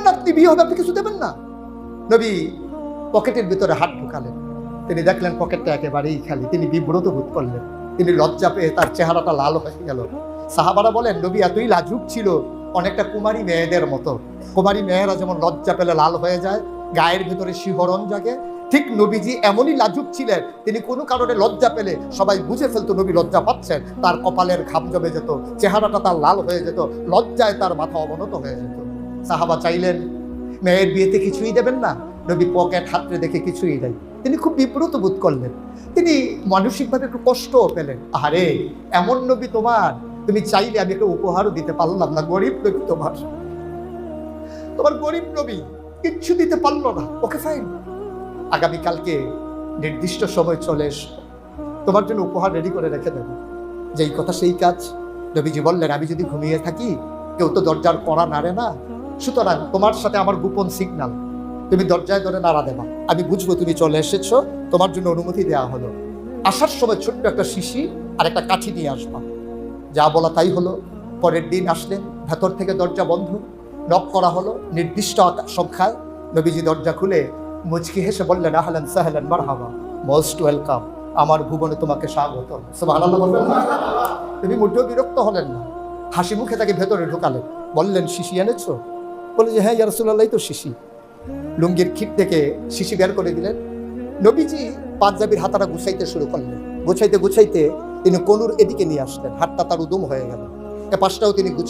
নাতনি বিয়ে হবে, আপনি কিছু দেবেন না? নবী পকেটের ভিতরে হাত ঢুকালেন, তিনি দেখলেন পকেটটা একেবারেই খালি। তিনি বিব্রত বোধ করলেন, তিনি লজ্জা পেয়ে তার চেহারাটা লাল হয়ে গেল। সাহাবারা বলেন, নবী এতই লাজুক ছিল, অনেকটা কুমারী মেয়েদের মতো। কুমারী মেয়েরা যেমন লজ্জা পেলে লাল হয়ে যায়, গায়ের ভিতরে শিহরণ জাগে, ঠিক নবীজি এমনই লাজুক ছিলেন। তিনি কোনো কারণে লজ্জা পেলে সবাই বুঝে ফেলতো নবী লজ্জা পাচ্ছেন। তার কপালের ঘাম জমে যেত, চেহারাটা তার লাল হয়ে যেত, লজ্জায় তার মাথা অবনত হয়ে যেত। সাহাবা চাইলেন মেয়ের বিয়েতে কিছুই দেবেন না, নবী পকেট হাতড়ে দেখে কিছুই নেই। তিনি খুব বিব্রত বোধ করলেন, তিনি মানসিকভাবে একটু কষ্টও পেলেন। আরে এমন নবী তোমার, তুমি চাইলে আমি একটা উপহারও দিতে পারলাম না। গরিব নবী তোমার গরিব নবী কিচ্ছু দিতে পারলো না। ওকে ফাইন, আগামীকালকে নির্দিষ্ট সময় চলে এসো, তোমার জন্য উপহার রেডি করে রেখে দেবো। যেই কথা সেই কাজ। নবীজি বললেন, আমি যদি ঘুমিয়ে থাকি কেউ তো দরজার কড়া নাড়ে না, সুতরাং তোমার সাথে আমার গোপন সিগন্যাল, তুমি দরজায় ধরে নাড়া দেবা, আমি বুঝবো তুমি চলে এসেছো, তোমার জন্য অনুমতি দেওয়া হলো। আসার সময় ছোট্ট একটা শিশি আর একটা কাঠি নিয়ে আসবা। যা বলা তাই হলো। পরের দিন আসলেন, ভেতর থেকে দরজা বন্ধ, নক করা হলো নির্দিষ্ট সংখ্যায়। নবীজি দরজা খুলে মুচকি হেসে বললেন, আহলান সাহলান মারহাবা, মোস্ট ওয়েলকাম, আমার ভুবনে তোমাকে স্বাগত। সুবহানাল্লাহ বললেন। তিনি মোটেও বিরক্ত হলেন না, হাসি মুখে তাকে ভেতরে ঢুকালেন। বললেন, শিশি এনেছো? বলে যে হ্যাঁ ইয়া রাসূলুল্লাহ, তো শিশি। লুঙ্গির খিট থেকে শিশি বের করে দিলেন। নবীজি পাঞ্জাবির হাতাটা গুছাইতে শুরু করলেন। গুছাইতে গুছাইতে তিনি কনুর এদিকে নিয়ে আসলেন, হাতটা তার উদম হয়ে গেল। এ পাশটাও তিনি গুছিয়ে